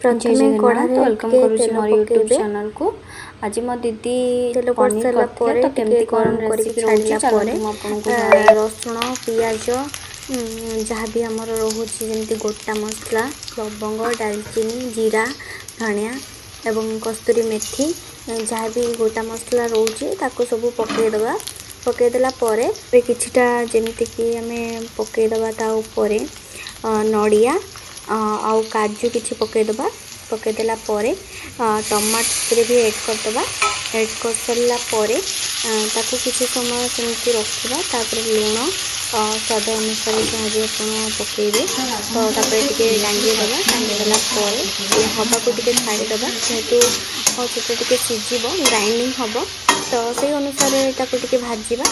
प्रथमे कढ़ाई वेलकम करूँ मोर यूट्यूब चैनल को। आज मो दीदी तेल पनीर पड़सार तो केमती कौन रेसिपी रोचे चलो रसुण पियाज जहाँ भी आमर रोचे जमी गोटा मसला लवंग डालचीनी जीरा धनिया एवं कस्तूरी मेथी जहाँ भी गोटा मसला रोचे ताको सब पकईदबा पकईदेला किछिटा जमीक आम पकईदबा ता उपरे नड़िया आउ काजू किछि पकईदबा पकईदेला टमाटर भी ऐड करदबा ऐड कर सारा ताकू किसी समय सेमती रखा तापर लुण स्वाद अनुसार जहाँ भी आप पकईबे तो टे टांगीदेला टांगीदेला हवा को छाड़ीदबा जेहेतु से सीझ ग्राइंडिंग हम तो से अनुसार ताको भाजीबा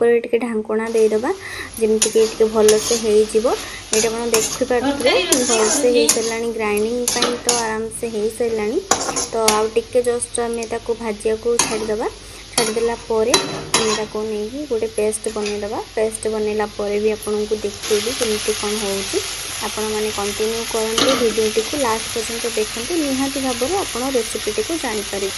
टे ढांकुणा देदेबा जमीक भल से हो यहाँ देखिपे भलसे हो सारा ग्राइंडिंग तो आराम से हो सारा तो आउ टे जस्ट आम भाजिया को छाड़ीदबा छाड़देला आम नहीं गोटे पेस्ट बनईदबा पेस्ट बनैला भी आपन को देखिए केमती कौन होपण मैंने कंटिन्यू करते भिडियोटी को लास्ट पर्यंत देखते निहाती भाव में आप रेसिपीटी को जानीपर।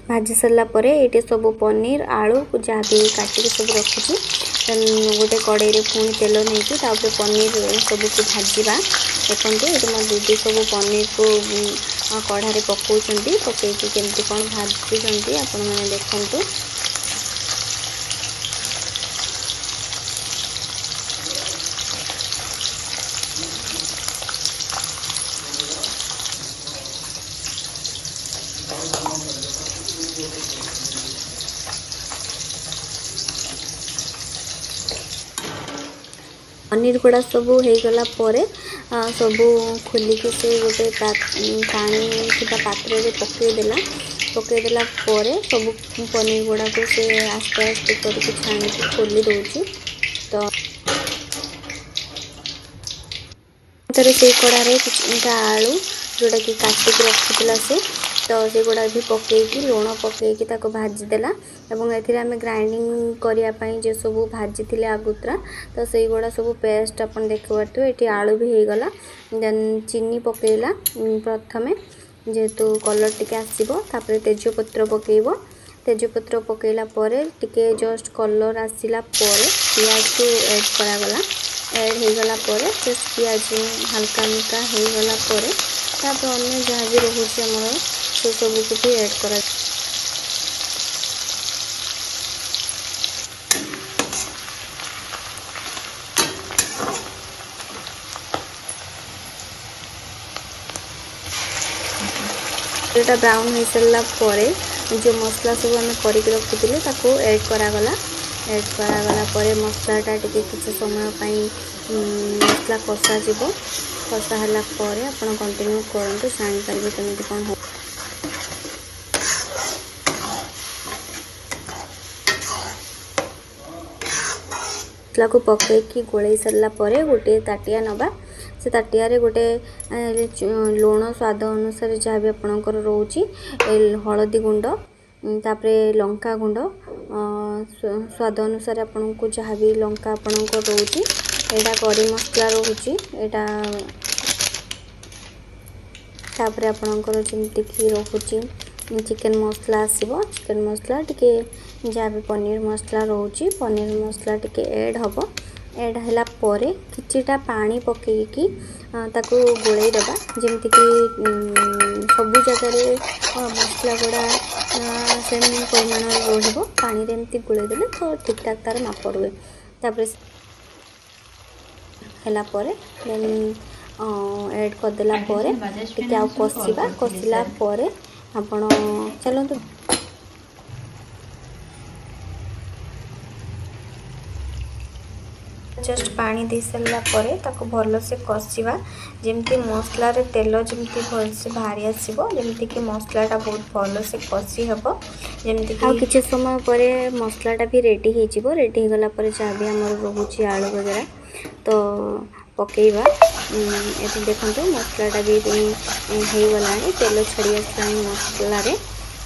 भाजी सारापर ये सब पनीर आलू जहाँ भी काटिक सब रखी गोटे कड़े पुणी तेल नहीं तापर पनीर सबको भाजवा देखते ये मो दीदी सब पनीर को कढ़ारे पकाउछंती पकईकि केमती कौन भाजुंट आपण मैंने देखु। पनीर गुड़ा सब हो गला सब खोलिकी से गोटे पानी थी पात्र में पकईदेला सब पनीर गुड़ा को से आस्ते आस्ते करके छाणी खोली दौची तो से कड़ारे आलू जोटा कि काटिक रखीला से तो से गुड़ा भी पकईकी लुण पकईकी भाजीदेला एवं एम ग्राइंडिंग करने जो सब भाजी थे आगुतरा तो से गुड़ा सब पेस्ट आप देखिए ये आलू भी हो गला देन चीनी पकईला प्रथमे जेहेतु कलर टिके आसो तापर तेजपत्र पकईब तेजपत्र पकईला टिके जस्ट कलर आसला पियाज को ऐड करागला ऐड हो गला जस्ट पियाज हल्का हल्का हो गला तापर अन्य जहाँ भी रोचे आमर से सब को भी ऐड करा जोटा ब्राउन हो सारा जो मसला सब आम करके रखी ऐड करागला ऐड करागला मसलाटा टिके किसी समय मसला कषा जीव कषा है आप कंटिन्यू करूँ जानीपर केमती कौन हो। मसला को पकईकी गोल सारा गोटे ताटिया नवा से ताटिया गोटे लुण स्वाद अनुसार जहाँ भी आपणकर रोचे हलदी गुंड तापर लंका गुंड स्वाद अनुसार आपन को जहाँ भी लंका आपणकर रोचे यहाँ करी मसला रोचे यहाँ तापर आपणकर जमीक रोचे चिकेन मसला आसो चिकेन मसला टिके जहाँ भी पनीर मसला रोचे पनीर मसला टिके ऐड हम ऐड है किछिटा पानी पकईकी ताको गोलई दबा जमीक सब जगह मसला गुड़ा सेम परिमाण रोह पानी एमती गोलई देले तो ठीक ठाक तार माप रुए तापर है देन ऐड करदेला टिके आउ कषा कषिला आपण चलतु जस्ट पानी दे सारा पर भल से कषा जमी मसला तेल जमी भल से बाहरी आसो जमी कि मसलाटा बहुत भल से कषि हे जमी कि समय पर मसलाटा भी रेडी हो रेडी हो गला जहाँ भी आम रोचे आलू वगैरह तो पकेबा ये देखो मसलाटा भी हो गला तेल छड़ी आसला मसलार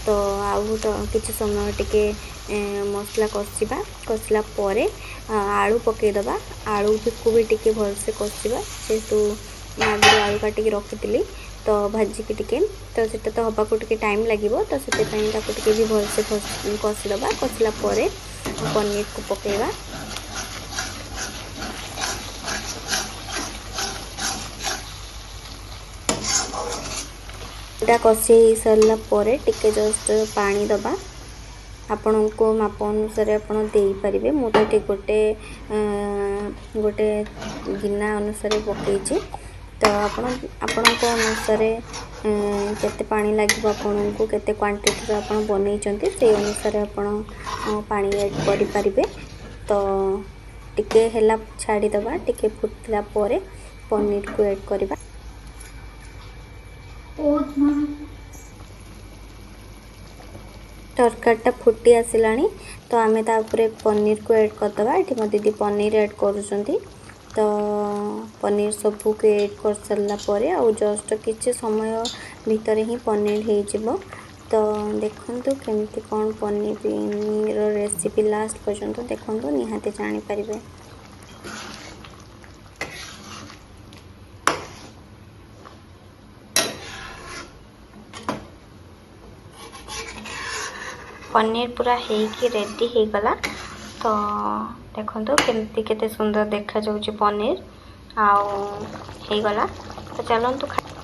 तो आउ तो किसी समय टिके मसला कषला पर आलू पकईदबा आलू को भी टिके भल से कषा जेहेतु आगे आलू काटिक रखी तो भाजिकी टिके तो सीटा तो हवा को टिके टाइम लगे तो से भी भल से कषिदबा कषला पर पनीर को पकईबा कषि सारा पर टिके जस्ट पानी दबा आपण को माप अनुसार आपण दे पारे मुझे गोटे गोटे गिना अनुसार पकईची तो आपण अनुसार केते पानी लगे आपन को केते क्वांटिटी आपण बनई से अनुसार आपण पानी ऐड करि पारिबे तो टिके हेला छाड़ी दबा टिके फुटला पर पनीर को ऐड करबा तरकारीटा फुटी आसलानी तो आमे तापरे पनीर को ऐड करदबा ये मो दीदी पनीर ऐड करुँच तो पनीर सबू को ऐड कर सारा पर आउ जस्ट किसी समय भितर ही पनीर हो तो देखो केमती कौन पनीर रेसिपी लास्ट पर्यंत देखो निहाती जानीपारे पनीर पूरा हेकी रेडी हो गला तो देखो केमती केते सुंदर देखा जाउची पनीर आउ हो गला तो चलंतु